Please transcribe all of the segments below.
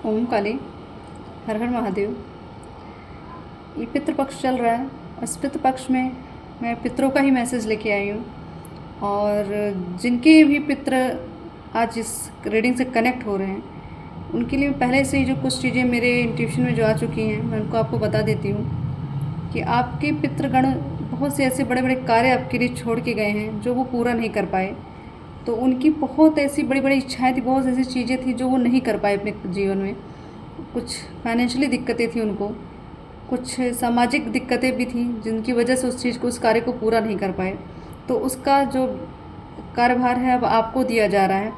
ओम काली, हर हर महादेव। ये पितृपक्ष चल रहा है। इस पितृपक्ष में मैं पितरों का ही मैसेज लेके आई हूँ, और जिनके भी पित्र आज इस रीडिंग से कनेक्ट हो रहे हैं उनके लिए पहले से ही जो कुछ चीज़ें मेरे इंट्यूशन में जो आ चुकी हैं मैं उनको आपको बता देती हूँ कि आपके पितृगण बहुत से ऐसे बड़े बड़े कार्य आपके लिए छोड़ के गए हैं जो वो पूरा नहीं कर पाए। तो उनकी बहुत ऐसी बड़ी बड़ी इच्छाएं थी, बहुत ऐसी चीज़ें थी जो वो नहीं कर पाए अपने जीवन में। कुछ फाइनेंशियली दिक्कतें थी उनको, कुछ सामाजिक दिक्कतें भी थी जिनकी वजह से उस चीज़ को, उस कार्य को पूरा नहीं कर पाए। तो उसका जो कार्यभार है अब आपको दिया जा रहा है।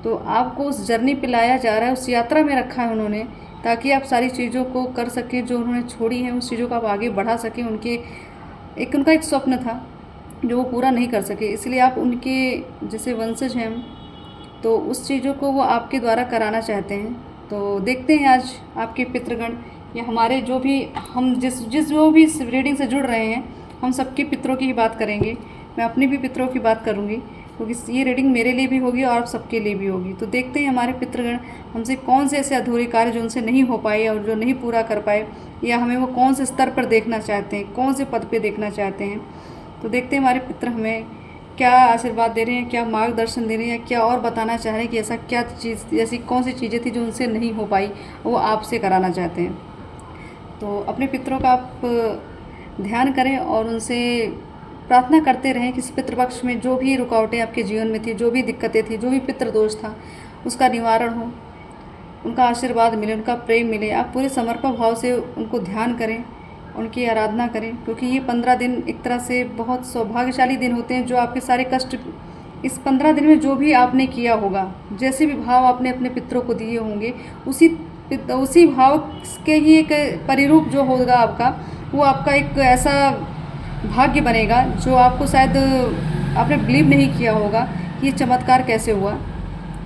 तो आपको उस जर्नी पे लाया जा रहा है, उस यात्रा में रखा है उन्होंने, ताकि आप सारी चीज़ों को कर सकें जो उन्होंने छोड़ी हैं, उस चीज़ों को आप आगे बढ़ा सकें। उनका एक स्वप्न था जो वो पूरा नहीं कर सके, इसलिए आप उनके जैसे वंशज हैं तो उस चीज़ों को वो आपके द्वारा कराना चाहते हैं। तो देखते हैं आज आपके पितृगण या हमारे जो भी हम जिस जो भी इस रीडिंग से जुड़ रहे हैं, हम सबके पितरों की ही बात करेंगे। मैं अपने भी पितरों की बात करूँगी क्योंकि ये रीडिंग मेरे लिए भी होगी और आप सबके लिए भी होगी। तो देखते हैं हमारे पितृगण हमसे कौन से ऐसे अधूरे कार्य जो उनसे नहीं हो पाए और जो नहीं पूरा कर पाए, या हमें वो कौन से स्तर पर देखना चाहते हैं, कौन से पद पे देखना चाहते हैं। तो देखते हैं हमारे पितर हमें क्या आशीर्वाद दे रहे हैं, क्या मार्गदर्शन दे रहे हैं, क्या और बताना चाह रहे हैं कि ऐसा क्या चीज़, ऐसी कौन सी चीज़ें थी जो उनसे नहीं हो पाई वो आपसे कराना चाहते हैं। तो अपने पितरों का आप ध्यान करें और उनसे प्रार्थना करते रहें कि इस पितृपक्ष में जो भी रुकावटें आपके जीवन में थी, जो भी दिक्कतें थी, जो भी पितृदोष था, उसका निवारण हो, उनका आशीर्वाद मिले, उनका प्रेम मिले। आप पूरे समर्पण भाव से उनको ध्यान करें, उनकी आराधना करें, क्योंकि ये 15 दिन एक तरह से बहुत सौभाग्यशाली दिन होते हैं। जो आपके सारे कष्ट इस 15 दिन में जो भी आपने किया होगा, जैसे भी भाव आपने अपने पितरों को दिए होंगे, उसी भाव के ही एक परिरूप जो होगा आपका, वो आपका एक ऐसा भाग्य बनेगा जो आपको शायद आपने बिलीव नहीं किया होगा कि ये चमत्कार कैसे हुआ।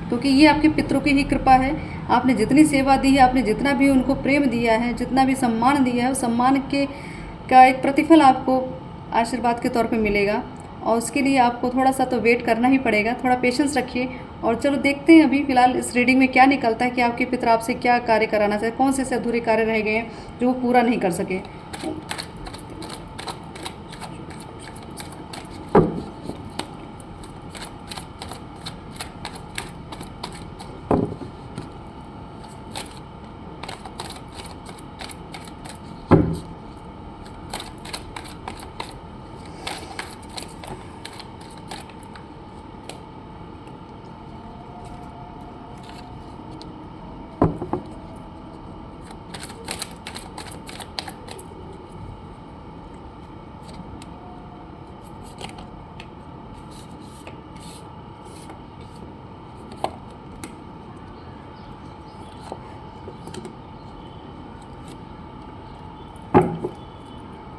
क्योंकि ये आपके पितरों की ही कृपा है। आपने जितनी सेवा दी है, आपने जितना भी उनको प्रेम दिया है, जितना भी सम्मान दिया है, उस सम्मान का एक प्रतिफल आपको आशीर्वाद के तौर पे मिलेगा। और उसके लिए आपको थोड़ा सा तो वेट करना ही पड़ेगा, थोड़ा पेशेंस रखिए। और चलो देखते हैं अभी फ़िलहाल इस रीडिंग में क्या निकलता है कि आपके पितर आपसे क्या कार्य कराना चाहते, कौन से ऐसे अधूरे कार्य रह गए हैं जो वो पूरा नहीं कर सके।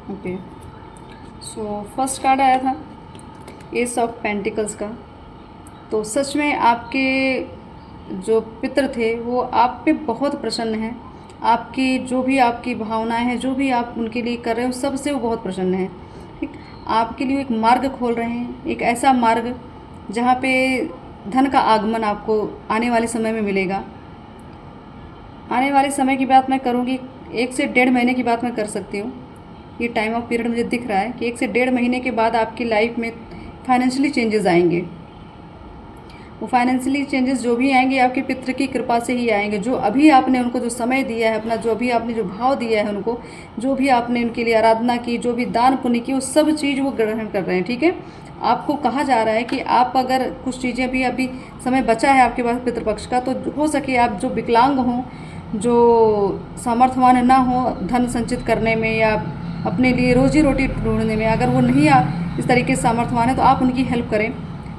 ओके, सो फर्स्ट कार्ड आया था एस ऑफ पेंटिकल्स का। तो सच में आपके जो पितर थे वो आप पे बहुत प्रसन्न हैं। आपकी जो भी आपकी भावनाएं हैं, जो भी आप उनके लिए कर रहे हो, सबसे वो बहुत प्रसन्न हैं। ठीक, आपके लिए एक मार्ग खोल रहे हैं, एक ऐसा मार्ग जहाँ पे धन का आगमन आपको आने वाले समय में मिलेगा। आने वाले समय की बात मैं करूँगी, 1 से 1.5 महीने की बात मैं कर सकती हूँ। ये टाइम ऑफ पीरियड मुझे दिख रहा है कि 1 से 1.5 महीने के बाद आपकी लाइफ में फाइनेंशियली चेंजेस आएंगे। वो फाइनेंशियली चेंजेस जो भी आएंगे आपके पितृ की कृपा से ही आएंगे। जो अभी आपने उनको जो समय दिया है अपना, जो अभी आपने जो भाव दिया है उनको, जो भी आपने उनके लिए आराधना की, जो भी दान पुण्य की, वो सब चीज़ वो ग्रहण कर रहे हैं। ठीक है, आपको कहा जा रहा है कि आप अगर कुछ चीज़ें भी अभी समय बचा है आपके पास पितृपक्ष का, तो हो सके आप जो विकलांग हों, जो सामर्थ्यवान ना हो धन संचित करने में या अपने लिए रोजी रोटी ढूंढने में, अगर वो नहीं इस तरीके से सामर्थ्यवान है तो आप उनकी हेल्प करें।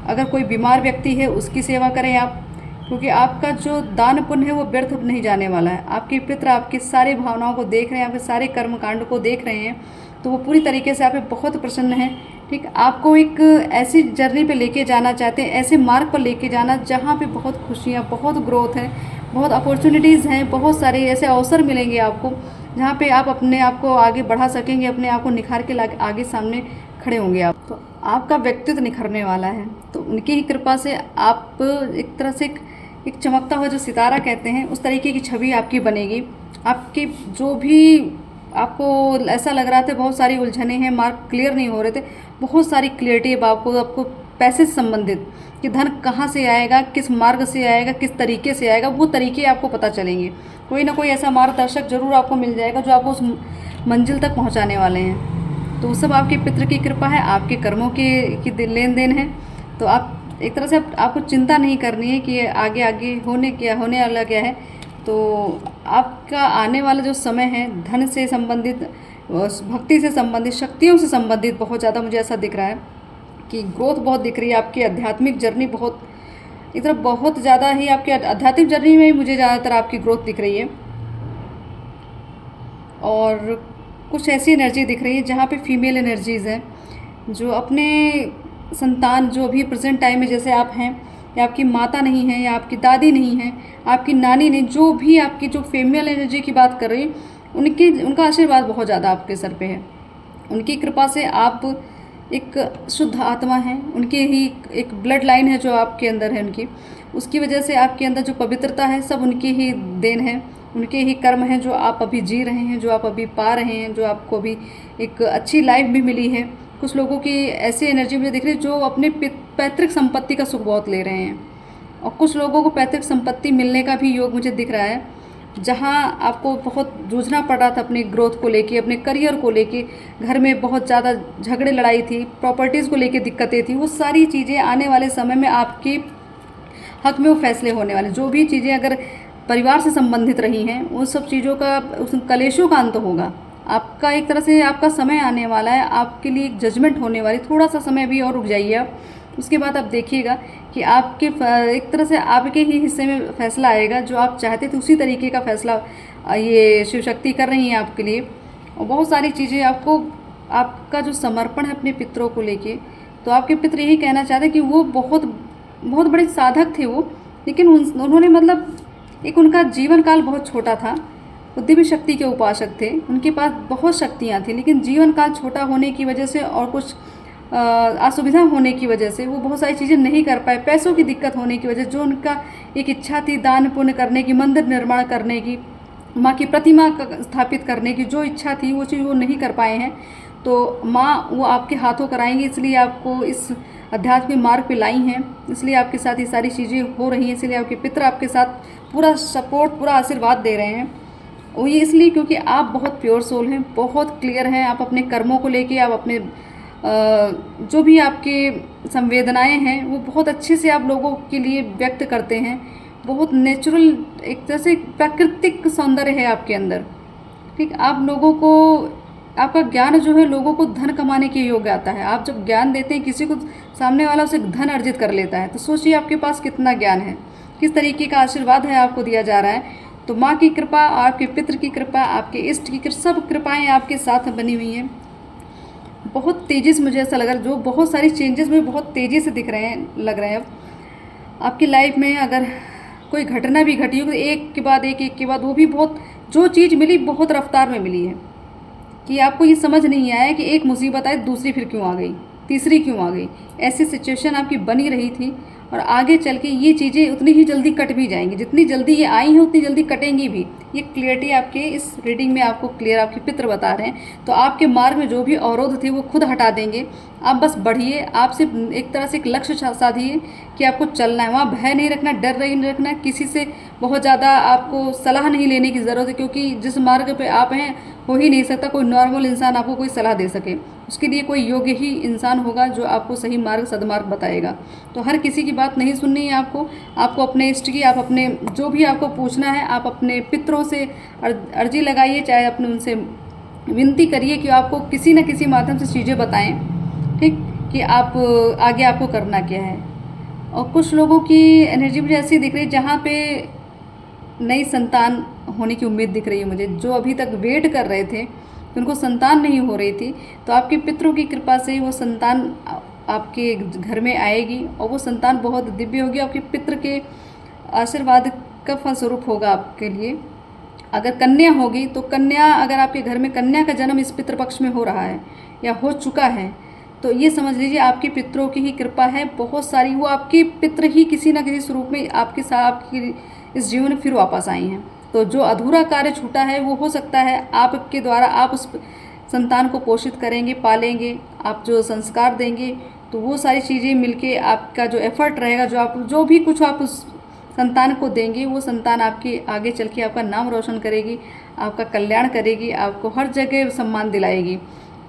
अगर कोई बीमार व्यक्ति है उसकी सेवा करें आप, क्योंकि आपका जो दान पुण्य है वो व्यर्थ नहीं जाने वाला है। आपके पितर आपकी सारी भावनाओं को देख रहे हैं, आपके सारे कर्मकांड को देख रहे हैं, तो वो पूरी तरीके से आप पे बहुत प्रसन्न हैं। ठीक, आपको एक ऐसी जर्नी पे लेके जाना चाहते हैं, ऐसे मार्ग पर लेके जाना जहाँ पे बहुत खुशियाँ, बहुत ग्रोथ है, बहुत अपॉर्चुनिटीज़ हैं, बहुत सारे ऐसे अवसर मिलेंगे आपको जहाँ पे आप अपने आप को आगे बढ़ा सकेंगे, अपने आप को निखार के आगे सामने खड़े होंगे आप। तो आपका व्यक्तित्व निखरने वाला है। तो उनकी ही कृपा से आप एक तरह से एक चमकता हुआ जो सितारा कहते हैं उस तरीके की छवि आपकी बनेगी। आपके जो भी आपको ऐसा लग रहा था बहुत सारी उलझने हैं, मार्क क्लियर नहीं हो रहे थे, बहुत सारी क्लियरिटी अब आपको पैसे से संबंधित कि धन कहाँ से आएगा, किस मार्ग से आएगा, किस तरीके से आएगा, वो तरीके आपको पता चलेंगे। कोई ना कोई ऐसा मार्गदर्शक जरूर आपको मिल जाएगा जो आपको उस मंजिल तक पहुँचाने वाले हैं। तो सब आपके पितृ की कृपा है, आपके कर्मों की लेन देन है। तो आप एक तरह से आपको चिंता नहीं करनी है कि आगे आगे होने वाला क्या है। तो आपका आने वाला जो समय है धन से संबंधित, भक्ति से संबंधित, शक्तियों से संबंधित बहुत ज़्यादा मुझे ऐसा दिख रहा है कि ग्रोथ बहुत दिख रही है। आपकी आध्यात्मिक जर्नी बहुत एक तरफ बहुत ज़्यादा ही आपकी आध्यात्मिक जर्नी में ही मुझे ज़्यादातर आपकी ग्रोथ दिख रही है। और कुछ ऐसी एनर्जी दिख रही है जहाँ पे फीमेल एनर्जीज़ हैं जो अपने संतान जो अभी प्रेजेंट टाइम में जैसे आप हैं, या आपकी माता नहीं है, या आपकी दादी नहीं है, आपकी नानी नहीं, जो भी आपकी जो फीमेल एनर्जी की बात कर रही उनका आशीर्वाद बहुत ज़्यादा आपके सर पे है। उनकी कृपा से आप एक शुद्ध आत्मा हैं, उनके ही एक ब्लड लाइन है जो आपके अंदर है उनकी, उसकी वजह से आपके अंदर जो पवित्रता है सब उनकी ही देन है, उनके ही कर्म हैं जो आप अभी जी रहे हैं, जो आप अभी पा रहे हैं, जो आपको अभी एक अच्छी लाइफ भी मिली है। कुछ लोगों की ऐसी एनर्जी मुझे दिख रही है जो अपने पैतृक संपत्ति का सुख बहुत ले रहे हैं, और कुछ लोगों को पैतृक संपत्ति मिलने का भी योग मुझे दिख रहा है। जहां आपको बहुत जूझना पड़ रहा था अपनी ग्रोथ को लेके, अपने करियर को लेके, घर में बहुत ज़्यादा झगड़े लड़ाई थी, प्रॉपर्टीज़ को लेके दिक्कतें थी, वो सारी चीज़ें आने वाले समय में आपके हक में वो फैसले होने वाले। जो भी चीज़ें अगर परिवार से संबंधित रही हैं उन सब चीज़ों का, उस कलेशों का अंत होगा। आपका एक तरह से आपका समय आने वाला है, आपके लिए एक जजमेंट होने वाली, थोड़ा सा समय भी और रुक जाइए आप। उसके बाद आप देखिएगा कि आपके एक तरह से आपके ही हिस्से में फैसला आएगा, जो आप चाहते थे उसी तरीके का फैसला ये शिव शक्ति कर रही हैं आपके लिए। और बहुत सारी चीज़ें आपको, आपका जो समर्पण है अपने पितरों को लेके, तो आपके पितर यही कहना चाहते हैं कि वो बहुत बहुत बड़े साधक थे वो, लेकिन उन्होंने मतलब एक उनका जीवन काल बहुत छोटा था। वो दिव्य शक्ति के उपासक थे, उनके पास बहुत शक्तियाँ थी, लेकिन जीवन काल छोटा होने की वजह से और कुछ असुविधा होने की वजह से वो बहुत सारी चीज़ें नहीं कर पाए। पैसों की दिक्कत होने की वजह से जो उनका एक इच्छा थी दान पुण्य करने की, मंदिर निर्माण करने की, माँ की प्रतिमा स्थापित करने की जो इच्छा थी वो चीज़ वो नहीं कर पाए हैं। तो माँ वो आपके हाथों कराएंगी, इसलिए आपको इस आध्यात्मिक मार्ग पे लाई हैं, इसलिए आपके साथ ये सारी चीज़ें हो रही हैं, इसलिए आपके पितर आपके साथ पूरा सपोर्ट, पूरा आशीर्वाद दे रहे हैं। और ये इसलिए क्योंकि आप बहुत प्योर सोल हैं, बहुत क्लियर हैं आप अपने कर्मों को लेके, आप अपने जो भी आपके संवेदनाएं हैं वो बहुत अच्छे से आप लोगों के लिए व्यक्त करते हैं। बहुत नेचुरल, एक तरह से प्राकृतिक सौंदर्य है आपके अंदर। ठीक, आप लोगों को, आपका ज्ञान जो है लोगों को धन कमाने के योग्य आता है। आप जब ज्ञान देते हैं किसी को, सामने वाला उसे धन अर्जित कर लेता है। तो सोचिए आपके पास कितना ज्ञान है, किस तरीके का आशीर्वाद है आपको दिया जा रहा है। तो माँ की कृपा, आपके पितृ की कृपा, आपके इष्ट की कृपा, सब कृपाएँ आपके साथ बनी हुई हैं। बहुत तेज़ी से मुझे ऐसा लग रहा है, जो बहुत सारी चेंजेस मुझे बहुत तेज़ी से दिख रहे हैं, लग रहे हैं। अब आपकी लाइफ में अगर कोई घटना भी घटी हो तो एक के बाद एक के बाद वो भी बहुत, जो चीज़ मिली बहुत रफ्तार में मिली है कि आपको ये समझ नहीं आया कि एक मुसीबत आई दूसरी फिर क्यों आ गई, तीसरी क्यों आ गई। ऐसी सिचुएशन आपकी बनी रही थी, और आगे चल के ये चीज़ें उतनी ही जल्दी कट भी जाएंगी, जितनी जल्दी ये आई हैं उतनी जल्दी कटेंगी भी। ये क्लियरिटी आपके इस रीडिंग में आपको क्लियर आपके पितर बता रहे हैं। तो आपके मार्ग में जो भी अवरोध थे वो खुद हटा देंगे। आप बस बढ़िए, आप सिर्फ एक तरह से एक लक्ष्य साधिए कि आपको चलना है, वहाँ भय नहीं रखना, डर नहीं रखना, किसी से बहुत ज़्यादा आपको सलाह नहीं लेने की ज़रूरत है, क्योंकि जिस मार्ग पे आप हैं हो ही नहीं सकता कोई नॉर्मल इंसान आपको कोई सलाह दे सके। उसके लिए कोई योग्य ही इंसान होगा जो आपको सही मार्ग, सदमार्ग बताएगा। तो हर किसी की बात नहीं सुननी है आपको अपने इष्ट की, आप अपने जो भी आपको पूछना है आप अपने पितरों से अर्जी लगाइए, चाहे अपने उनसे विनती करिए कि आपको किसी न किसी माध्यम से चीज़ें बताएं, ठीक, कि आप आगे आपको करना क्या है। और कुछ लोगों की एनर्जी मुझे ऐसी दिख रही है जहाँ पे नई संतान होने की उम्मीद दिख रही है मुझे। जो अभी तक वेट कर रहे थे, उनको संतान नहीं हो रही थी, तो आपके पितरों की कृपा से वो संतान आपके घर में आएगी, और वो संतान बहुत दिव्य होगी। आपके पितर के आशीर्वाद का फलस्वरूप होगा आपके लिए। अगर कन्या होगी तो कन्या, अगर आपके घर में कन्या का जन्म इस पितृपक्ष में हो रहा है या हो चुका है, तो ये समझ लीजिए आपके पितरों की ही कृपा है बहुत सारी, वो आपके पितृ ही किसी न किसी स्वरूप में आपके साथ आपकी इस जीवन में फिर वापस आई हैं। तो जो अधूरा कार्य छूटा है वो हो सकता है आपके द्वारा आप उस संतान को पोषित करेंगे, पालेंगे, आप जो संस्कार देंगे, तो वो सारी चीज़ें मिलके आपका जो एफर्ट रहेगा, जो भी कुछ आप उस संतान को देंगे, वो संतान आपके आगे चल के आपका नाम रोशन करेगी, आपका कल्याण करेगी, आपको हर जगह सम्मान दिलाएगी।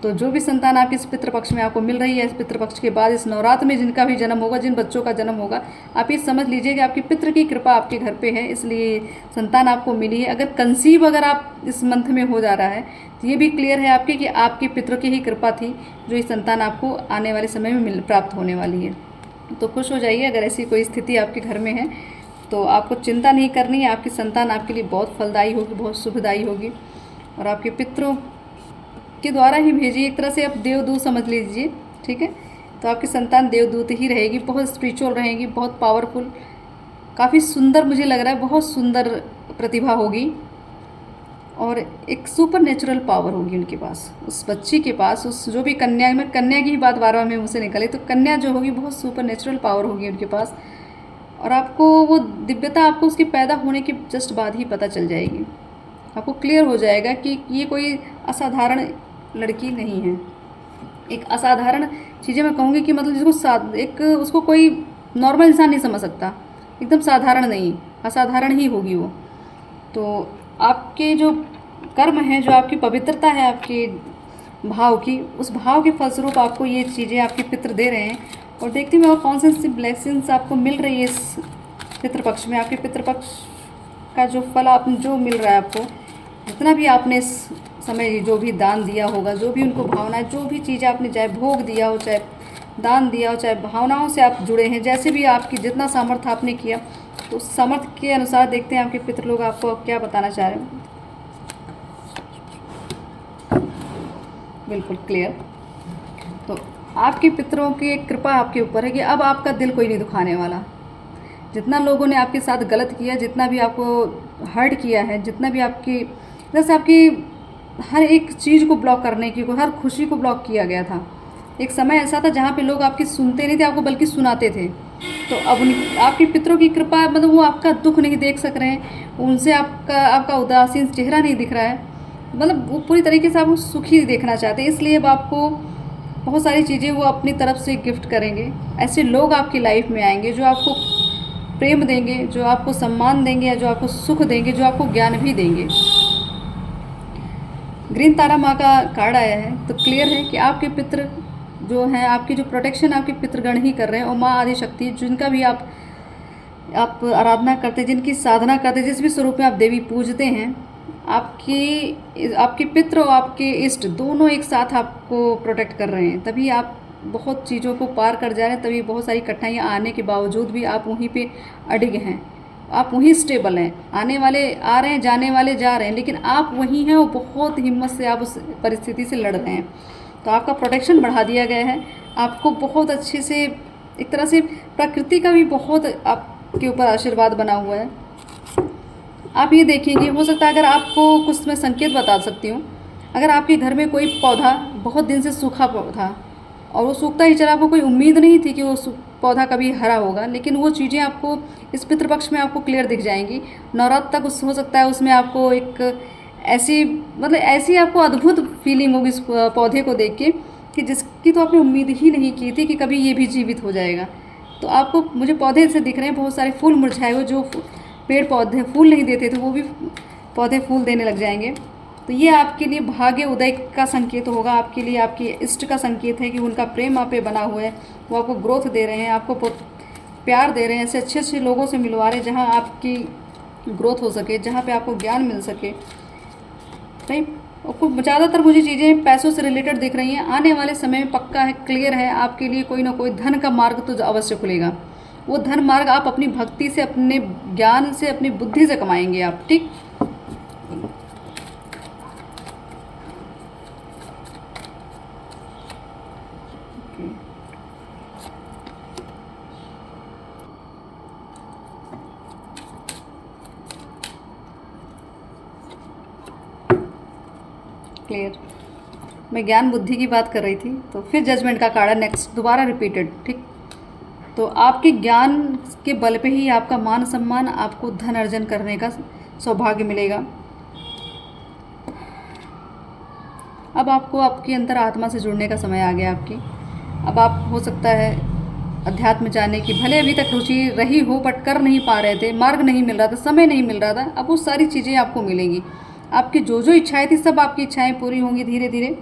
तो जो भी संतान आपके इस पितृपक्ष में आपको मिल रही है, इस पितृपक्ष के बाद इस नवरात्र में जिनका भी जन्म होगा, जिन बच्चों का जन्म होगा, आप ये समझ लीजिए कि आपकी पितृ की कृपा आपके घर पे है, इसलिए संतान आपको मिली है। अगर कंसीव अगर आप इस मंथ में हो जा रहा है तो ये भी क्लियर है आपके कि आपके पितरों की ही कृपा थी जो ये संतान आपको आने वाले समय में प्राप्त होने वाली है। तो खुश हो जाइए अगर ऐसी कोई स्थिति आपके घर में है, तो आपको चिंता नहीं करनी है, आपकी संतान आपके लिए बहुत फलदायी होगी, बहुत शुभदायी होगी, और आपके पितरों के द्वारा ही भेजी, एक तरह से आप देवदूत समझ लीजिए, ठीक है। तो आपकी संतान देवदूत ही रहेगी, बहुत स्पिरिचुअल रहेगी, बहुत पावरफुल, काफ़ी सुंदर, मुझे लग रहा है बहुत सुंदर प्रतिभा होगी, और एक सुपर नेचुरल पावर होगी उनके पास, उस बच्ची के पास, उस जो भी कन्या में, कन्या की ही बात बार बार में मुझसे निकले, तो कन्या जो होगी बहुत सुपर नेचुरल पावर होगी उनके पास, और आपको वो दिव्यता आपको उसके पैदा होने के जस्ट बाद ही पता चल जाएगी। आपको क्लियर हो जाएगा कि ये कोई असाधारण लड़की नहीं है, एक असाधारण चीज़ें मैं कहूँगी कि मतलब जिसको एक उसको कोई नॉर्मल इंसान नहीं समझ सकता, एकदम साधारण नहीं, असाधारण ही होगी वो। तो आपके जो कर्म हैं, जो आपकी पवित्रता है आपके भाव की, उस भाव के फलस्वरूप आपको ये चीज़ें आपके पितृ दे रहे हैं। और देखती हूँ और कौन सी ब्लेसिंग्स आपको मिल रही है इस पितृपक्ष में, आपके पितृपक्ष का जो फल आप जो मिल रहा है आपको, जितना भी आपने इस समय जो भी दान दिया होगा, जो भी उनको भावनाएं, जो भी चीज़ आपने चाहे भोग दिया हो, चाहे दान दिया हो, चाहे भावनाओं से आप जुड़े हैं, जैसे भी आपकी जितना सामर्थ्य आपने किया, तो उस सामर्थ्य के अनुसार देखते हैं आपके पितृ लोग आपको क्या बताना चाह रहे हैं। बिल्कुल क्लियर। तो आपके पितरों की कृपा आपके ऊपर है कि अब आपका दिल कोई नहीं दुखाने वाला। जितना लोगों ने आपके साथ गलत किया, जितना भी आपको हर्ट किया है, जितना भी आपकी जैसे आपकी हर एक चीज़ को ब्लॉक करने की, हर खुशी को ब्लॉक किया गया था। एक समय ऐसा था जहाँ पे लोग आपकी सुनते नहीं थे, आपको बल्कि सुनाते थे। तो अब आपके पितरों की कृपा, मतलब वो आपका दुख नहीं देख सक रहे हैं, उनसे आपका उदासीन चेहरा नहीं दिख रहा है, मतलब वो पूरी तरीके से आपको सुखी देखना चाहते हैं। इसलिए अब आपको बहुत सारी चीज़ें वो अपनी तरफ से गिफ्ट करेंगे। ऐसे लोग आपकी लाइफ में आएंगे जो आपको प्रेम देंगे, जो आपको सम्मान देंगे, जो आपको सुख देंगे, जो आपको ज्ञान भी देंगे। ग्रीन तारा माँ का कार्ड आया है, तो क्लियर है कि आपके पितृ जो हैं, आपकी जो प्रोटेक्शन आपके पितृगण ही कर रहे हैं, और माँ आदि शक्ति जिनका भी आप आराधना करते हैं, जिनकी साधना करते हैं, जिस भी स्वरूप में आप देवी पूजते हैं, आपके पितृ और आपके इष्ट दोनों एक साथ आपको प्रोटेक्ट कर रहे हैं। तभी आप बहुत चीज़ों को पार कर जा रहे हैं, तभी बहुत सारी कठिनाइयाँ आने के बावजूद भी आप वहीं पे अडिग हैं, आप वहीं स्टेबल हैं। आने वाले आ रहे हैं, जाने वाले जा रहे हैं, लेकिन आप वहीं हैं और बहुत हिम्मत से आप उस परिस्थिति से लड़ रहे हैं। तो आपका प्रोटेक्शन बढ़ा दिया गया है, आपको बहुत अच्छे से, एक तरह से प्रकृति का भी बहुत आपके ऊपर आशीर्वाद बना हुआ है। आप ये देखेंगे, हो सकता है अगर आपको कुछ मैं संकेत बता सकती हूँ, अगर आपके घर में कोई पौधा बहुत दिन से सूखा था और वो सूखता ही चला, आपको कोई उम्मीद नहीं थी कि वो पौधा कभी हरा होगा, लेकिन वो चीज़ें आपको इस पितृपक्ष में आपको क्लियर दिख जाएंगी। नवरात्र तक हो सकता है उसमें आपको एक ऐसी आपको अद्भुत फीलिंग होगी इस पौधे को देख के कि जिसकी तो आपने उम्मीद ही नहीं की थी कि कभी ये भी जीवित हो जाएगा। तो आपको मुझे पौधे से दिख रहे हैं, बहुत सारे फूल मुरझाए हुए, जो पेड़ पौधे फूल नहीं देते थे वो भी पौधे फूल देने लग जाएंगे। तो ये आपके लिए भाग्य उदय का संकेत होगा, आपके लिए आपके इष्ट का संकेत है कि उनका प्रेम आप पे बना हुआ है, वो आपको ग्रोथ दे रहे हैं, आपको प्यार दे रहे हैं, ऐसे अच्छे अच्छे लोगों से मिलवा रहे हैं जहाँ आपकी ग्रोथ हो सके, जहाँ पे आपको ज्ञान मिल सके। नहीं, ज़्यादातर मुझे चीज़ें पैसों से रिलेटेड दिख रही हैं। आने वाले समय में पक्का है, क्लियर है, आपके लिए कोई ना कोई धन का मार्ग तो अवश्य खुलेगा। वो धन मार्ग आप अपनी भक्ति से, अपने ज्ञान से, अपनी बुद्धि से कमाएंगे आप, ठीक। क्लियर। मैं ज्ञान बुद्धि की बात कर रही थी, तो फिर जजमेंट का कार्ड है नेक्स्ट, दोबारा रिपीटेड, ठीक। तो आपके ज्ञान के बल पे ही आपका मान सम्मान, आपको धन अर्जन करने का सौभाग्य मिलेगा। अब आपको आपके अंतर आत्मा से जुड़ने का समय आ गया आपकी। अब आप हो सकता है अध्यात्म जाने की भले अभी तक रुचि रही हो, बट कर नहीं पा रहे थे, मार्ग नहीं मिल रहा था, समय नहीं मिल रहा था, अब वो सारी चीज़ें आपको मिलेंगी। आपकी जो जो इच्छाएं थी सब आपकी इच्छाएं पूरी होंगी धीरे धीरे।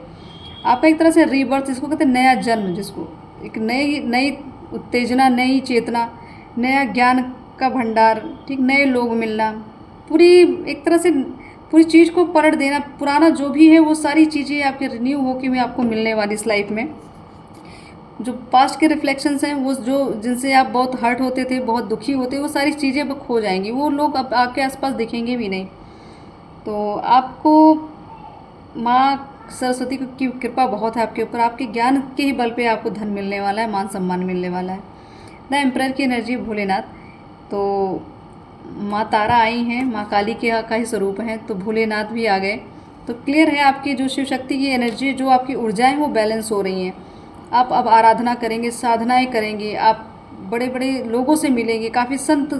आपका एक तरह से रीबर्थ, जिसको कहते हैं नया जन्म, जिसको एक नई नई उत्तेजना, नई चेतना, नया ज्ञान का भंडार, ठीक, नए लोग मिलना, पूरी एक तरह से पूरी चीज़ को पलट देना, पुराना जो भी है वो सारी चीज़ें आपके रिन्यू होकर में आपको मिलने वाली इस लाइफ में। जो पास्ट के रिफ्लेक्शंस हैं, वो जो जिनसे आप बहुत हर्ट होते थे, बहुत दुखी होते, वो सारी चीज़ें अब खो जाएंगी, वो लोग अब आपके आसपास दिखेंगे भी नहीं। तो आपको माँ सरस्वती की कृपा बहुत है आपके ऊपर, आपके ज्ञान के ही बल पे आपको धन मिलने वाला है, मान सम्मान मिलने वाला है। द एम्परर की एनर्जी भोलेनाथ, तो माँ तारा आई हैं, माँ काली के का ही स्वरूप हैं, तो भोलेनाथ भी आ गए। तो क्लियर है आपकी जो शिव शक्ति की एनर्जी, जो आपकी ऊर्जाएं वो बैलेंस हो रही हैं। आप अब आराधना करेंगे, साधनाएं करेंगे, आप बड़े बड़े लोगों से मिलेंगे, काफ़ी संत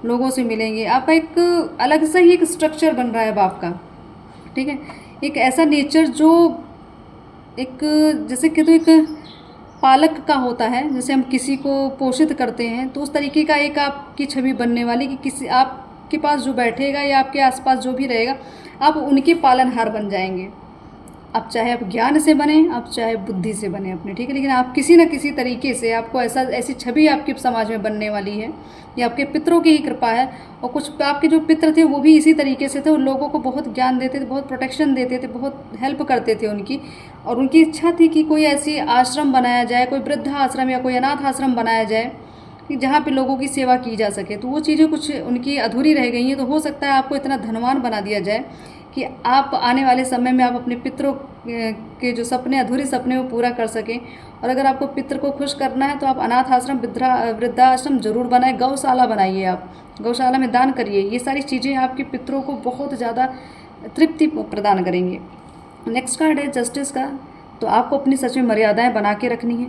लोगों से मिलेंगे। आपका एक अलग सा ही एक स्ट्रक्चर बन रहा है अब आपका, ठीक है। एक ऐसा नेचर जो एक जैसे कि तो एक पालक का होता है, जैसे हम किसी को पोषित करते हैं, तो उस तरीके का एक आपकी छवि बनने वाली कि किसी आपके पास जो बैठेगा या आपके आसपास जो भी रहेगा, आप उनके पालनहार बन जाएंगे। आप चाहे आप ज्ञान से बने, आप चाहे बुद्धि से बने अपने, ठीक है, लेकिन आप किसी न किसी तरीके से आपको ऐसी छवि आपके समाज में बनने वाली है। ये आपके पितरों की ही कृपा है। और कुछ आपके जो पितर थे वो भी इसी तरीके से थे, उन लोगों को बहुत ज्ञान देते थे, बहुत प्रोटेक्शन देते थे, बहुत हेल्प करते थे उनकी। और उनकी इच्छा थी कि कोई ऐसी आश्रम बनाया जाए, कोई वृद्धा आश्रम या कोई अनाथ आश्रम बनाया जाए कि जहाँ पे लोगों की सेवा की जा सके। तो वो चीज़ें कुछ उनकी अधूरी रह गई हैं। तो हो सकता है आपको इतना धनवान बना दिया जाए कि आप आने वाले समय में आप अपने पितरों के जो सपने, अधूरे सपने, वो पूरा कर सकें। और अगर आपको पितर को खुश करना है तो आप अनाथ आश्रम, वृद्धाश्रम जरूर बनाएं, गौशाला बनाइए, आप गौशाला में दान करिए। ये सारी चीज़ें आपके पितरों को बहुत ज़्यादा तृप्ति प्रदान करेंगे। नेक्स्ट कार्ड है जस्टिस का। तो आपको अपनी सच में मर्यादाएं बना के रखनी है,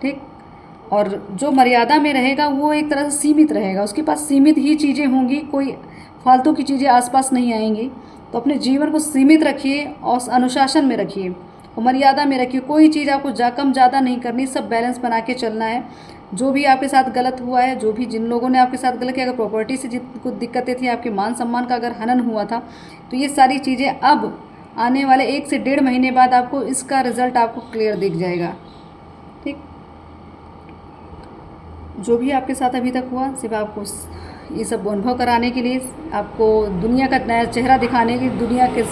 ठीक। और जो मर्यादा में रहेगा वो एक तरह से सीमित रहेगा, उसके पास सीमित ही चीज़ें होंगी, कोई फालतू की चीज़ें आसपास नहीं आएंगी। तो अपने जीवन को सीमित रखिए और अनुशासन में रखिए और मर्यादा में रखिए। कोई चीज़ आपको कम ज़्यादा नहीं करनी, सब बैलेंस बना के चलना है। जो भी आपके साथ गलत हुआ है, जो भी जिन लोगों ने आपके साथ गलत किया, अगर प्रॉपर्टी से कुछ दिक्कतें थी, आपके मान सम्मान का अगर हनन हुआ था, तो ये सारी चीज़ें अब आने वाले 1 से 1.5 महीने बाद आपको इसका रिजल्ट आपको क्लियर दिख जाएगा, ठीक। जो भी आपके साथ अभी तक हुआ, सिर्फ आपको ये सब अनुभव कराने के लिए, आपको दुनिया का नया चेहरा दिखाने के, दुनिया के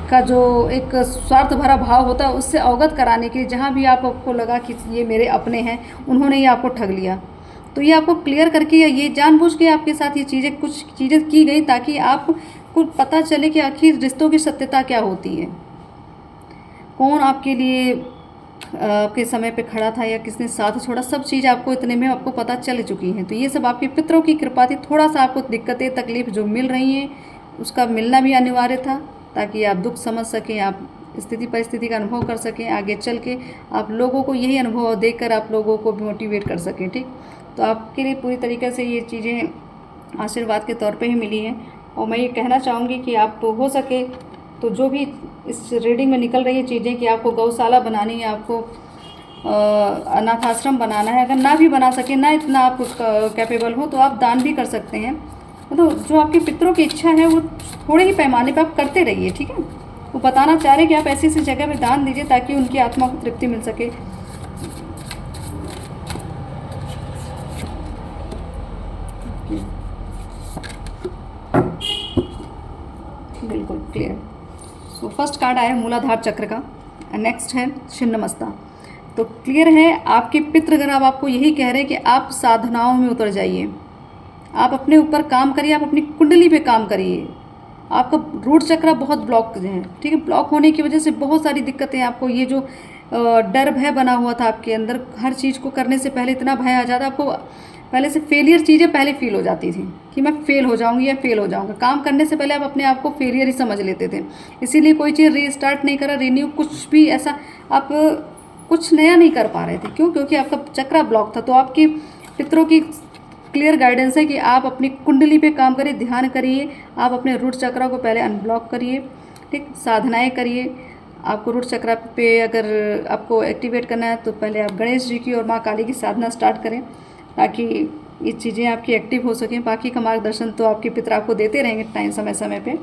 का जो एक स्वार्थ भरा भाव होता है उससे अवगत कराने के लिए, जहाँ भी आपको लगा कि ये मेरे अपने हैं, उन्होंने ये आपको ठग लिया, तो ये आपको क्लियर करके या ये जानबूझ के आपके साथ ये चीज़ें, कुछ चीज़ें की गई ताकि आपको पता चले कि आखिर रिश्तों की सत्यता क्या होती है, कौन आपके लिए आपके समय पे खड़ा था या किसने साथ छोड़ा, सब चीज़ आपको इतने में आपको पता चल चुकी हैं। तो ये सब आपके पितरों की कृपा थी। थोड़ा सा आपको दिक्कतें, तकलीफ जो मिल रही हैं, उसका मिलना भी अनिवार्य था ताकि आप दुख समझ सकें, आप स्थिति परिस्थिति का अनुभव कर सकें, आगे चल के आप लोगों को यही अनुभव देखकर आप लोगों को मोटिवेट कर सकें, ठीक। तो आपके लिए पूरी तरीके से ये चीज़ें आशीर्वाद के तौर पर ही मिली हैं। और मैं ये कहना चाहूँगी कि आप हो सके तो जो भी इस रीडिंग में निकल रही है चीज़ें कि आपको गौशाला बनानी है, आपको अनाथ आश्रम बनाना है, अगर ना भी बना सके, ना इतना आप कैपेबल हो, तो आप दान भी कर सकते हैं। तो जो आपके पितरों की इच्छा है वो थोड़े ही पैमाने पर आप करते रहिए, ठीक है। वो बताना चाह रहे कि आप ऐसी ऐसी जगह पे दान दीजिए ताकि उनकी आत्मा को तृप्ति मिल सके। बिल्कुल क्लियर। तो फर्स्ट कार्ड आया मूलाधार चक्र का, नेक्स्ट है छिन्नमस्ता। तो क्लियर है आपके पितृ अगर आपको यही कह रहे हैं कि आप साधनाओं में उतर जाइए, आप अपने ऊपर काम करिए, आप अपनी कुंडली पे काम करिए। आपका रूट चक्र बहुत ब्लॉक है, ठीक है। ब्लॉक होने की वजह से बहुत सारी दिक्कतें आपको, ये जो डर भय बना हुआ था आपके अंदर, हर चीज़ को करने से पहले इतना भय आ जाता है, आपको पहले से फेलियर चीज़ें पहले फील हो जाती थी कि मैं फेल हो जाऊंगी या फेल हो जाऊंगा। काम करने से पहले आप अपने आप को फेलियर ही समझ लेते थे, इसीलिए कोई चीज़ रीस्टार्ट नहीं करा, रिन्यू कुछ भी ऐसा आप कुछ नया नहीं कर पा रहे थे। क्यों? क्योंकि आपका चक्रा ब्लॉक था। तो आपकी पितरों की क्लियर गाइडेंस है कि आप अपनी कुंडली पे काम करिए, ध्यान करिए, आप अपने रूट चक्रा को पहले अनब्लॉक करिए, ठीक, साधनाएं करिए। आपको रूट चक्रा पे अगर आपको एक्टिवेट करना है तो पहले आप गणेश जी की और माँ काली की साधना स्टार्ट करें, ताकि ये चीज़ें आपकी एक्टिव हो सकें। बाकी का मार्गदर्शन तो आपके पितर आपको देते रहेंगे टाइम समय समय पे।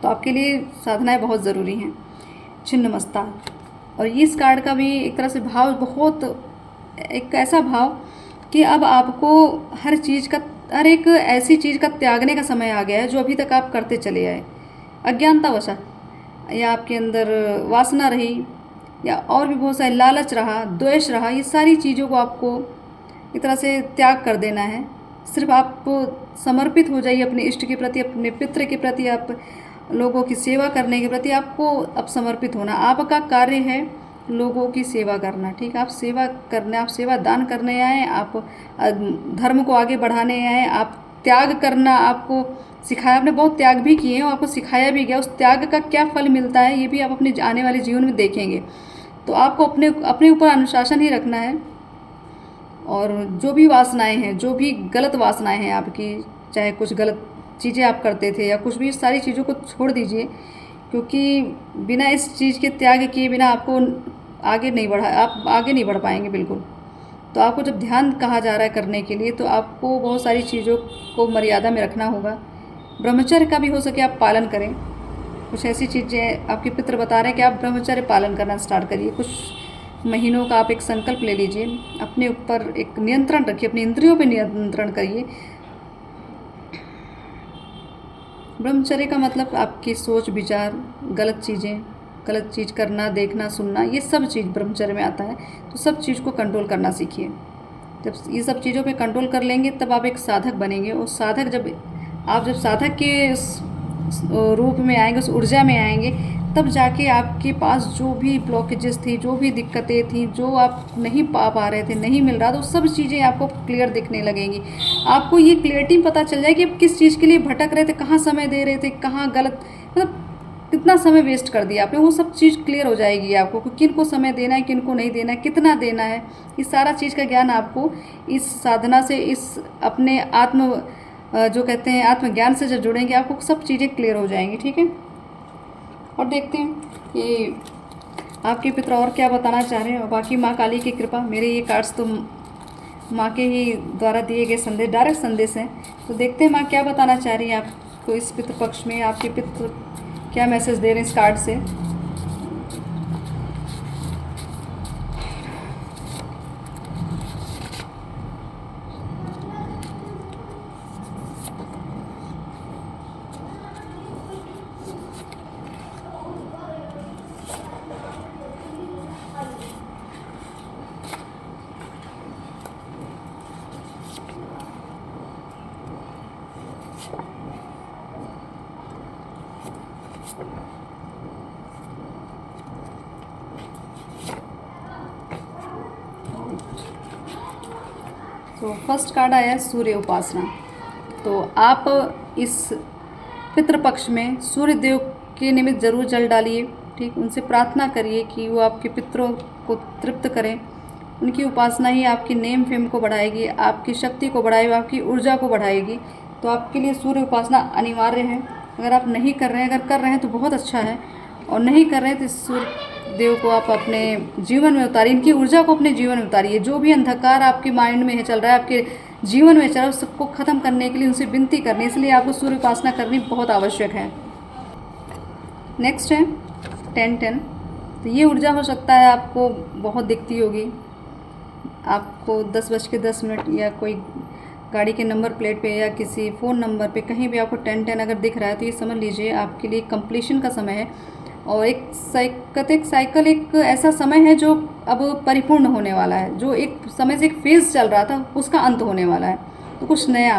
तो आपके लिए साधनाएं बहुत ज़रूरी हैं। छिन्नमस्ता। और इस कार्ड का भी एक तरह से भाव बहुत, एक ऐसा भाव कि अब आपको हर चीज़ का, हर एक ऐसी चीज़ का त्यागने का समय आ गया है जो अभी तक आप करते चले आए अज्ञानतावश, या आपके अंदर वासना रही, या और भी बहुत सारे लालच रहा, द्वेष रहा। ये सारी चीज़ों को आपको एक तरह से त्याग कर देना है। सिर्फ आप समर्पित हो जाइए अपने इष्ट के प्रति, अपने पितृ के प्रति, आप लोगों की सेवा करने के प्रति आपको अब समर्पित होना। आपका कार्य है लोगों की सेवा करना, ठीक है। आप सेवा करना, आप सेवा दान करने आए, आप धर्म को आगे बढ़ाने आए, आप त्याग करना आपको सिखाया। आपने बहुत त्याग भी किए हैं और आपको सिखाया भी गया। उस त्याग का क्या फल मिलता है ये भी आप अपने आने वाले जीवन में देखेंगे। तो आपको अपने ऊपर अनुशासन ही रखना है। और जो भी वासनाएं हैं, जो भी गलत वासनाएं हैं आपकी, चाहे कुछ गलत चीज़ें आप करते थे या कुछ भी, सारी चीज़ों को छोड़ दीजिए, क्योंकि बिना इस चीज़ के त्याग किए बिना आपको आगे नहीं बढ़ा, आप आगे नहीं बढ़ पाएंगे बिल्कुल। तो आपको जब ध्यान कहा जा रहा है करने के लिए, तो आपको बहुत सारी चीज़ों को मर्यादा में रखना होगा। ब्रह्मचर्य का भी हो सके आप पालन करें। कुछ ऐसी चीज़ें आपके पितर बता रहे हैं कि आप ब्रह्मचर्य पालन करना स्टार्ट करिए। कुछ महीनों का आप एक संकल्प ले लीजिए, अपने ऊपर एक नियंत्रण रखिए, अपनी इंद्रियों पे नियंत्रण करिए। ब्रह्मचर्य का मतलब आपकी सोच विचार, गलत चीज़ें, गलत चीज़ करना, देखना, सुनना, ये सब चीज़ ब्रह्मचर्य में आता है। तो सब चीज़ को कंट्रोल करना सीखिए। जब ये सब चीज़ों पे कंट्रोल कर लेंगे तब आप एक साधक बनेंगे। और साधक जब साधक के रूप में आएंगे, उस ऊर्जा में आएंगे, तब जाके आपके पास जो भी ब्लॉकेजेस थी, जो भी दिक्कतें थी, जो आप नहीं पा रहे थे, नहीं मिल रहा, तो सब चीज़ें आपको क्लियर दिखने लगेंगी। आपको ये क्लियरिटी पता चल जाएगी आप किस चीज़ के लिए भटक रहे थे, कहाँ समय दे रहे थे, कहाँ गलत, मतलब कितना समय वेस्ट कर दिया आपने, वो सब चीज़ क्लियर हो जाएगी आपको कि किन को समय देना है, किन को नहीं देना है, कितना देना है। इस सारा चीज़ का ज्ञान आपको इस साधना से, इस अपने जो कहते हैं आत्मज्ञान से जब जुड़ेंगे, आपको सब चीज़ें क्लियर हो जाएंगी, ठीक है। और देखते हैं कि आपके पितर और क्या बताना चाह रहे हैं। और बाकी माँ काली की कृपा, मेरे ये कार्ड्स तो माँ के ही द्वारा दिए गए संदेश, डायरेक्ट संदेश हैं। तो देखते हैं माँ क्या बताना चाह रही है आपको इस पितृपक्ष में, आपके पितर क्या मैसेज दे रहे हैं इस कार्ड से। तो फर्स्ट कार्ड आया है सूर्य उपासना। तो आप इस पितृपक्ष में सूर्य देव के निमित्त जरूर जल डालिए, ठीक। उनसे प्रार्थना करिए कि वो आपके पितरों को तृप्त करें। उनकी उपासना ही आपकी नेम फेम को बढ़ाएगी, आपकी शक्ति को बढ़ाएगी, आपकी ऊर्जा को बढ़ाएगी। तो आपके लिए सूर्य उपासना अनिवार्य है। अगर आप नहीं कर रहे हैं, अगर कर रहे हैं तो बहुत अच्छा है, और नहीं कर रहे हैं तो सूर्य देव को आप अपने जीवन में उतारिए, इनकी ऊर्जा को अपने जीवन में उतारिए। जो भी अंधकार आपके माइंड में चल रहा है, आपके जीवन में चल रहा है, उस सबको ख़त्म करने के लिए उनसे विनती करनी, इसलिए आपको सूर्य उपासना करनी बहुत आवश्यक है। नेक्स्ट है 10-10। तो ये ऊर्जा हो सकता है आपको बहुत दिखती होगी, आपको 10:10 या कोई गाड़ी के नंबर प्लेट पे या किसी फ़ोन नंबर पे कहीं भी आपको 10-10 अगर दिख रहा है, तो ये समझ लीजिए आपके लिए कंप्लीशन का समय है। और एक साइकिल एक ऐसा समय है जो अब परिपूर्ण होने वाला है। जो एक समय से एक फेज़ चल रहा था, उसका अंत होने वाला है। तो कुछ नया,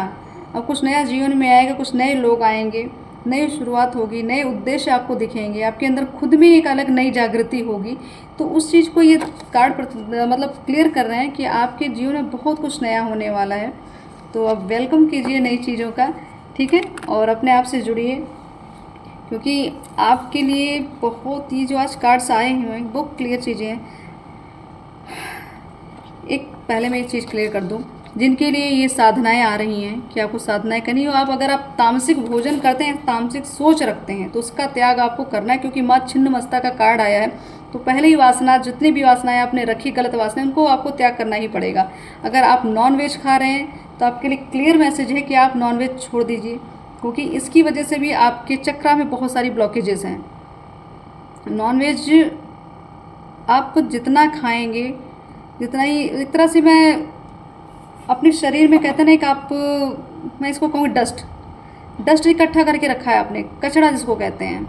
अब कुछ नया जीवन में आएगा, कुछ नए लोग आएंगे, नई शुरुआत होगी, नए उद्देश्य आपको दिखेंगे, आपके अंदर खुद में एक अलग नई जागृति होगी। तो उस चीज़ को ये कार्ड मतलब क्लियर कर रहे हैं कि आपके जीवन में बहुत कुछ नया होने वाला है। तो अब वेलकम कीजिए नई चीज़ों का, ठीक है, और अपने आप से जुड़िए, क्योंकि आपके लिए बहुत ही जो आज कार्ड्स आए हैं वो क्लियर चीज़ें हैं। एक पहले मैं एक चीज़ क्लियर कर दूं, जिनके लिए ये साधनाएं आ रही हैं कि आपको साधनाएं करनी हो, आप अगर आप तामसिक भोजन करते हैं, तामसिक सोच रखते हैं, तो उसका त्याग आपको करना है, क्योंकि माँ छिन्न मस्ता का कार्ड आया है। तो पहले ही वासना, जितनी भी वासनाएं आपने रखी, गलत वासनाएं, उनको आपको त्याग करना ही पड़ेगा। अगर आप नॉन वेज खा रहे हैं तो आपके लिए क्लियर मैसेज है कि आप नॉन वेज छोड़ दीजिए, क्योंकि इसकी वजह से भी आपके चक्रा में बहुत सारी ब्लॉकेजेस हैं। नॉन वेज आप जितना खाएंगे, जितना ही, एक तरह से मैं अपने शरीर में, कहते ना कि आप, मैं इसको कहूँगी डस्ट इकट्ठा करके रखा है आपने, कचरा जिसको कहते हैं।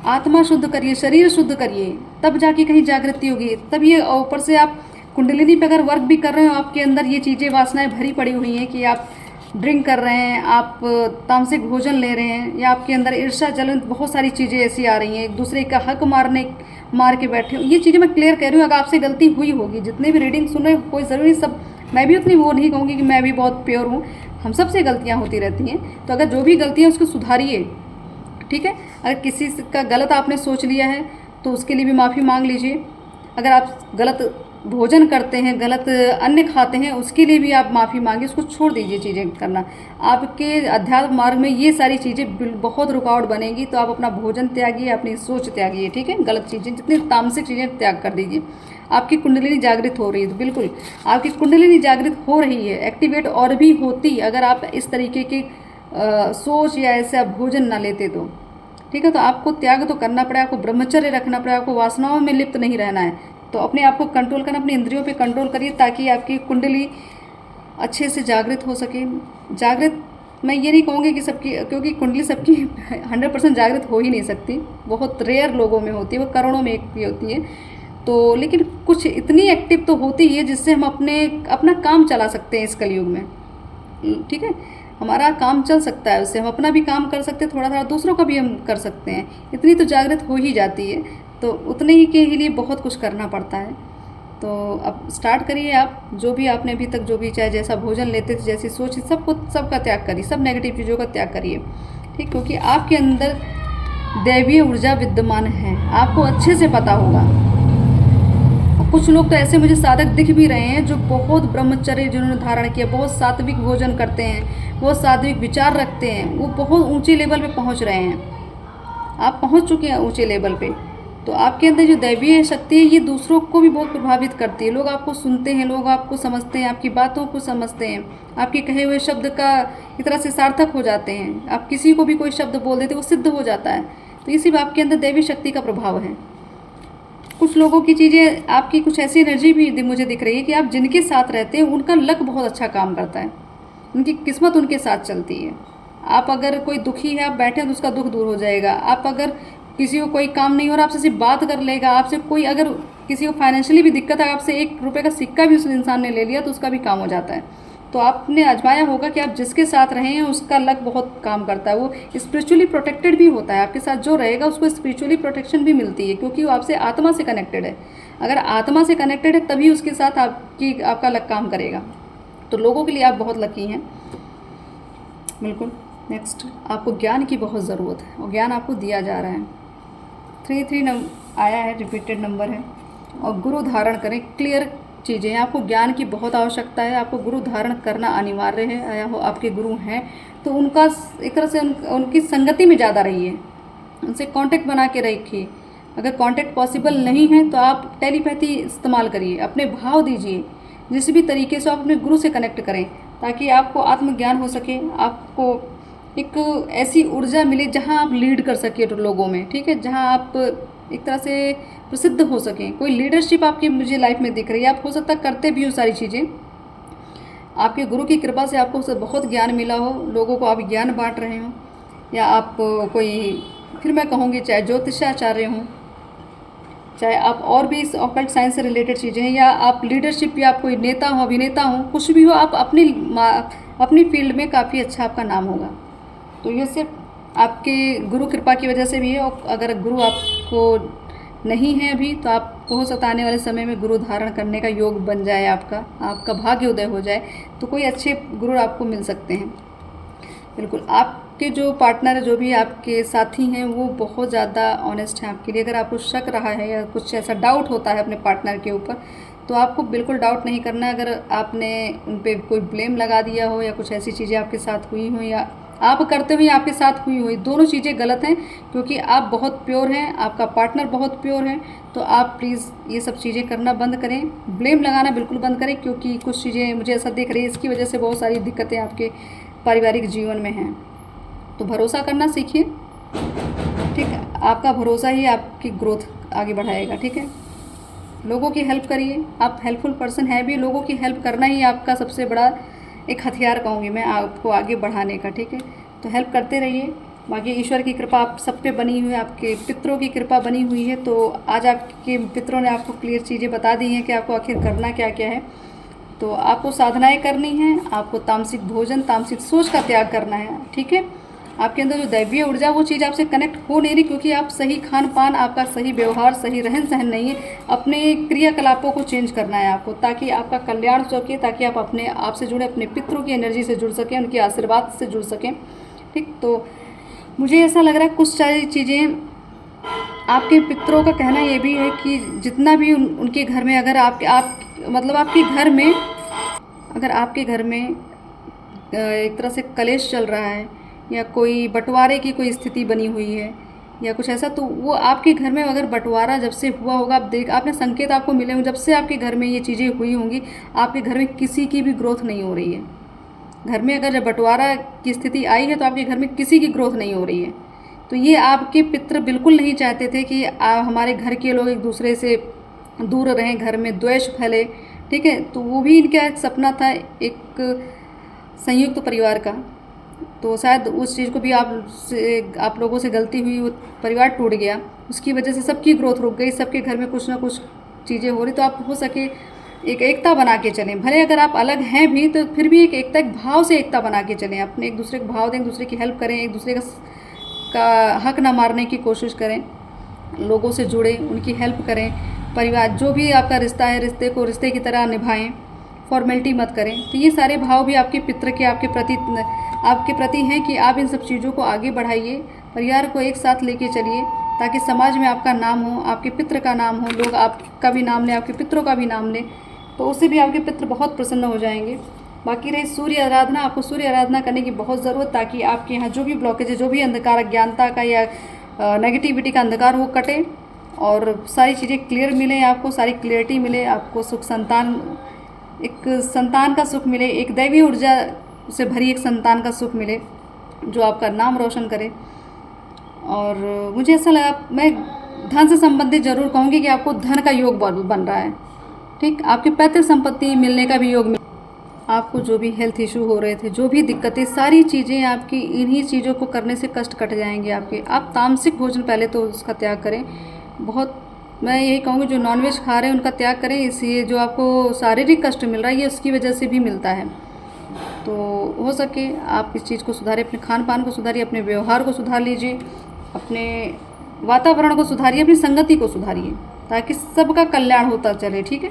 आत्मा शुद्ध करिए, शरीर शुद्ध करिए, तब जाके कहीं जागृति होगी। तब ये ऊपर से आप कुंडलिनी पे अगर वर्क भी कर रहे हो, आपके अंदर ये चीज़ें, वासनाएं भरी पड़ी हुई हैं कि आप ड्रिंक कर रहे हैं, आप तामसिक भोजन ले रहे हैं, या आपके अंदर ईर्ष्या जलन, बहुत सारी चीज़ें ऐसी आ रही हैं, एक दूसरे का हक मार के बैठे हो। ये चीज़ें मैं क्लियर कह रही हूँ। अगर आपसे गलती हुई होगी, जितने भी रीडिंग सुन रहे हो, कोई ज़रूरी, सब, मैं भी उतनी वो नहीं कहूँगी कि मैं भी बहुत प्योर हूँ, हम सब से गलतियाँ होती रहती हैं। तो अगर जो भी गलतियाँ उसको सुधारिए, ठीक है। अगर किसी का गलत आपने सोच लिया है तो उसके लिए भी माफ़ी मांग लीजिए। अगर आप गलत भोजन करते हैं, गलत अन्न खाते हैं, उसके लिए भी आप माफ़ी मांगिए, उसको छोड़ दीजिए चीज़ें करना। आपके अध्यात्म मार्ग में ये सारी चीज़ें बहुत रुकावट बनेगी, तो आप अपना भोजन त्यागिए, अपनी सोच त्यागिए, ठीक है। गलत चीज़ें, जितनी तामसिक चीज़ें त्याग कर दीजिए। आपकी कुंडलिनी जागृत हो रही है, तो बिल्कुल आपकी कुंडलिनी जागृत हो रही है, एक्टिवेट और भी होती अगर आप इस तरीके की सोच या ऐसा भोजन ना लेते तो, ठीक है। तो आपको त्याग तो करना पड़ेगा, आपको ब्रह्मचर्य रखना पड़ेगा, आपको वासनाओं में लिप्त नहीं रहना है। तो अपने आप को कंट्रोल करना, अपनी इंद्रियों पे कंट्रोल करिए, ताकि आपकी कुंडली अच्छे से जागृत हो सके। जागृत मैं ये नहीं कहूँगी कि सबकी, क्योंकि कुंडली सबकी 100% जागृत हो ही नहीं सकती, बहुत रेयर लोगों में होती है, वो करोड़ों में एक भी होती है। तो लेकिन कुछ इतनी एक्टिव तो होती है जिससे हम अपना काम चला सकते हैं इस कलयुग में, ठीक है। हमारा काम चल सकता है उससे, हम अपना भी काम कर सकते हैं, थोड़ा थोड़ा दूसरों का भी हम कर सकते हैं। इतनी तो जागृत हो ही जाती है, तो उतने ही के लिए बहुत कुछ करना पड़ता है। तो अब स्टार्ट करिए आप, जो भी आपने अभी तक, जो भी चाहे जैसा भोजन लेते थे, जैसी सोच, सबका त्याग करिए, सब नेगेटिव चीज़ों का त्याग करिए, ठीक। क्योंकि आपके अंदर दैवीय ऊर्जा विद्यमान है, आपको अच्छे से पता होगा। कुछ लोग तो ऐसे मुझे साधक दिख भी रहे हैं जो बहुत ब्रह्मचर्य जिन्होंने धारण किया, बहुत सात्विक भोजन करते हैं, बहुत सात्विक विचार रखते हैं, वो बहुत ऊंचे लेवल पे पहुंच रहे हैं। आप पहुंच चुके हैं ऊंचे लेवल पे। तो आपके अंदर जो दैवीय शक्ति है, ये दूसरों को भी बहुत प्रभावित करती है। लोग आपको सुनते हैं, लोग आपको समझते हैं, आपकी बातों को समझते हैं, आपके कहे हुए शब्द का एक तरह से सार्थक हो जाते हैं। आप किसी को भी कोई शब्द बोल देते, वो सिद्ध हो जाता है। तो ये सिर्फ आपके अंदर दैवी शक्ति का प्रभाव है। कुछ लोगों की चीज़ें, आपकी कुछ ऐसी एनर्जी भी मुझे दिख रही है कि आप जिनके साथ रहते हैं उनका लक बहुत अच्छा काम करता है, उनकी किस्मत उनके साथ चलती है। आप अगर कोई दुखी है, आप बैठे हैं तो उसका दुख दूर हो जाएगा। आप अगर किसी को कोई काम नहीं हो रहा, आपसे सिर्फ बात कर लेगा, आपसे कोई, अगर किसी को फाइनेंशियली भी दिक्कत है, आपसे 1 रुपये का सिक्का भी उस इंसान ने ले लिया तो उसका भी काम हो जाता है। तो आपने आजमाया होगा कि आप जिसके साथ रहे हैं उसका लक बहुत काम करता है, वो स्पिरिचुअली प्रोटेक्टेड भी होता है। आपके साथ जो रहेगा उसको स्पिरिचुअली प्रोटेक्शन भी मिलती है, क्योंकि वो आपसे आत्मा से कनेक्टेड है। अगर आत्मा से कनेक्टेड है तभी उसके साथ आपका लक काम करेगा। तो लोगों के लिए आप बहुत लकी हैं, बिल्कुल। नेक्स्ट, आपको ज्ञान की बहुत ज़रूरत है और ज्ञान आपको दिया जा रहा है। 3 आया है, रिपीटेड नंबर है। और गुरु धारण करें, क्लियर चीज़ें हैं। आपको ज्ञान की बहुत आवश्यकता है, आपको गुरु धारण करना अनिवार्य है। आया हो आपके गुरु हैं तो उनका एक तरह से उनकी संगति में ज़्यादा रहिए, उनसे कांटेक्ट बना के रखिए। अगर कांटेक्ट पॉसिबल नहीं है तो आप टेलीपैथी इस्तेमाल करिए, अपने भाव दीजिए, जिस भी तरीके से आप अपने गुरु से कनेक्ट करें, ताकि आपको आत्मज्ञान हो सके, आपको एक ऐसी ऊर्जा मिले जहाँ आप लीड कर सके लोगों में, ठीक है। जहाँ आप एक तरह से प्रसिद्ध हो सकें। कोई लीडरशिप आपकी मुझे लाइफ में दिख रही है, आप हो सकता है करते भी हो सारी चीज़ें। आपके गुरु की कृपा से आपको उससे बहुत ज्ञान मिला हो, लोगों को आप ज्ञान बांट रहे हो, या आप कोई, फिर मैं कहूँगी चाहे ज्योतिषाचार्य हों, चाहे आप और भी इस ऑकल्ट साइंस से रिलेटेड चीज़ें हैं, या आप लीडरशिप, या आप कोई नेता हो, अभिनेता हो, कुछ भी हो, आप अपनी फील्ड में काफ़ी अच्छा आपका नाम होगा। तो ये सिर्फ आपके गुरु कृपा की वजह से भी है, और अगर गुरु आपको नहीं है अभी तो आपको हो सकता आने वाले समय में गुरु धारण करने का योग बन जाए, आपका भाग्य उदय हो जाए, तो कोई अच्छे गुरु आपको मिल सकते हैं। बिल्कुल आपके जो पार्टनर, जो भी आपके साथी हैं, वो बहुत ज़्यादा ऑनेस्ट हैं आपके लिए। अगर आपको शक रहा है या कुछ ऐसा डाउट होता है अपने पार्टनर के ऊपर, तो आपको बिल्कुल डाउट नहीं करना है। अगर आपने उन पर कोई ब्लेम लगा दिया हो या कुछ ऐसी चीज़ें आपके साथ हुई हो या आप करते हुए आपके साथ हुई हुई, दोनों चीज़ें गलत हैं, क्योंकि आप बहुत प्योर हैं, आपका पार्टनर बहुत प्योर है। तो आप प्लीज़ ये सब चीज़ें करना बंद करें, ब्लेम लगाना बिल्कुल बंद करें, क्योंकि कुछ चीज़ें मुझे ऐसा दिख रही है इसकी वजह से बहुत सारी दिक्कतें आपके पारिवारिक जीवन में हैं। तो भरोसा करना सीखिए, ठीक है। आपका भरोसा ही आपकी ग्रोथ आगे बढ़ाएगा, ठीक है। लोगों की हेल्प करिए, आप हेल्पफुल पर्सन है भी, लोगों की हेल्प करना ही आपका सबसे बड़ा एक हथियार कहूँगी मैं आपको आगे बढ़ाने का, ठीक है। तो हेल्प करते रहिए। बाकी ईश्वर की कृपा आप सब पे बनी हुई है, आपके पितरों की कृपा बनी हुई है। तो आज आपके पितरों ने आपको क्लियर चीज़ें बता दी हैं कि आपको आखिर करना क्या क्या है। तो आपको साधनाएं करनी हैं, आपको तामसिक भोजन, तामसिक सोच का त्याग करना है, ठीक है। आपके अंदर जो दैवीय ऊर्जा, वो चीज़ आपसे कनेक्ट हो नहीं रही, क्योंकि आप सही खान पान, आपका सही व्यवहार, सही रहन सहन नहीं है। अपने क्रियाकलापों को चेंज करना है आपको, ताकि आपका कल्याण हो सके, ताकि आप अपने आप से जुड़े, अपने पितरों की एनर्जी से जुड़ सकें, उनके आशीर्वाद से जुड़ सकें, ठीक। तो मुझे ऐसा लग रहा है कुछ सारी चीज़ें आपके पितरों का कहना ये भी है कि जितना भी उनके घर में, अगर मतलब आपके घर में, अगर आपके घर में एक तरह से कलेश चल रहा है या कोई बंटवारे की कोई स्थिति बनी हुई है या कुछ ऐसा, तो वो आपके घर में अगर बंटवारा जब से हुआ होगा, आपने संकेत आपको मिले होंगे, जब से आपके घर में ये चीज़ें हुई होंगी, आपके घर में किसी की भी ग्रोथ नहीं हो रही है। घर में अगर जब बंटवारा की स्थिति आई है तो आपके घर में किसी की ग्रोथ नहीं हो रही है। तो ये आपके पितृ बिल्कुल नहीं चाहते थे कि हमारे घर के लोग एक दूसरे से दूर रहें, घर में द्वेष फैले, ठीक है। तो वो भी इनका एक सपना था, एक संयुक्त परिवार का। तो शायद उस चीज़ को भी आप लोगों से गलती हुई, वो परिवार टूट गया, उसकी वजह से सबकी ग्रोथ रुक गई, सबके घर में कुछ ना कुछ चीज़ें हो रही। तो आप हो सके एक एकता बना के चलें, भले अगर आप अलग हैं भी तो फिर भी एक एकता, एक भाव से एकता बना के चलें, अपने एक दूसरे को भाव दें, एक दूसरे की हेल्प करें, एक दूसरे का हक ना मारने की कोशिश करें, लोगों से जुड़ें, उनकी हेल्प करें। परिवार जो भी आपका रिश्ता है, रिश्ते को रिश्ते की तरह निभाएं, फॉर्मेलिटी मत करें। तो ये सारे भाव भी आपके पितृ के आपके प्रति हैं कि आप इन सब चीज़ों को आगे बढ़ाइए, परिवार को एक साथ लेके चलिए, ताकि समाज में आपका नाम हो, आपके पितृ का नाम हो, लोग आपका भी नाम लें, आपके पितरों का भी नाम लें, तो उससे भी आपके पितृ बहुत प्रसन्न हो जाएंगे। बाकी रही सूर्य आराधना, आपको सूर्य आराधना करने की बहुत ज़रूरत, ताकि आपके यहाँ जो भी ब्लॉकेज है, जो भी अंधकार, अज्ञानता का या नेगेटिविटी का अंधकार, वो कटे और सारी चीज़ें क्लियर मिलें, आपको सारी क्लियरिटी मिले, आपको सुख एक संतान का सुख मिले, एक दैवी ऊर्जा से भरी एक संतान का सुख मिले, जो आपका नाम रोशन करे। और मुझे ऐसा लगा, मैं धन से संबंधित ज़रूर कहूँगी कि आपको धन का योग बन रहा है, ठीक। आपकी पैतृक संपत्ति मिलने का भी योग आपको जो भी हेल्थ इशू हो रहे थे, जो भी दिक्कतें, सारी चीज़ें आपकी इन्हीं चीज़ों को करने से कष्ट कट जाएंगे आपके। आप तामसिक भोजन पहले तो उसका त्याग करें, बहुत मैं यही कहूँगी जो नॉनवेज खा रहे हैं उनका त्याग करें। इसलिए जो आपको शारीरिक कष्ट मिल रहा है ये उसकी वजह से भी मिलता है। तो हो सके आप इस चीज़ को सुधारें, अपने खान पान को सुधारिए, अपने व्यवहार को सुधार लीजिए, अपने वातावरण को सुधारिए, अपनी संगति को सुधारिए, ताकि सबका कल्याण होता चले, ठीक है।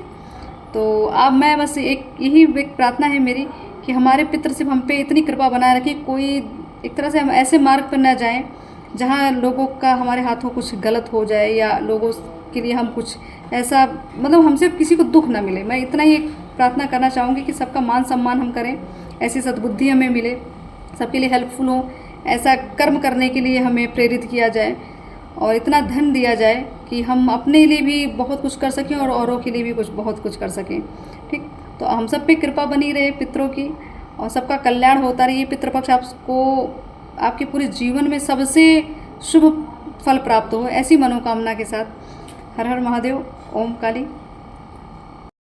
तो अब मैं बस यही एक प्रार्थना है मेरी कि हमारे पितृ सिर्फ हम पे इतनी कृपा बनाए रखें, कोई एक तरह से हम ऐसे मार्ग पर ना जाएं जहां लोगों का हमारे हाथों कुछ गलत हो जाए या लोगों के लिए हम कुछ ऐसा, मतलब हमसे किसी को दुख ना मिले। मैं इतना ही प्रार्थना करना चाहूँगी कि सबका मान सम्मान हम करें, ऐसी सद्बुद्धि हमें मिले, सबके लिए हेल्पफुल हो, ऐसा कर्म करने के लिए हमें प्रेरित किया जाए और इतना धन दिया जाए कि हम अपने लिए भी बहुत कुछ कर सकें और औरों के लिए भी बहुत कुछ कर सकें, ठीक। तो हम सब पे कृपा बनी रहे पितरों की और सबका कल्याण होता रहे। पितृपक्ष आपको आपके पूरे जीवन में सबसे शुभ फल प्राप्त हो, ऐसी मनोकामना के साथ। हर हर महादेव। ओम काली।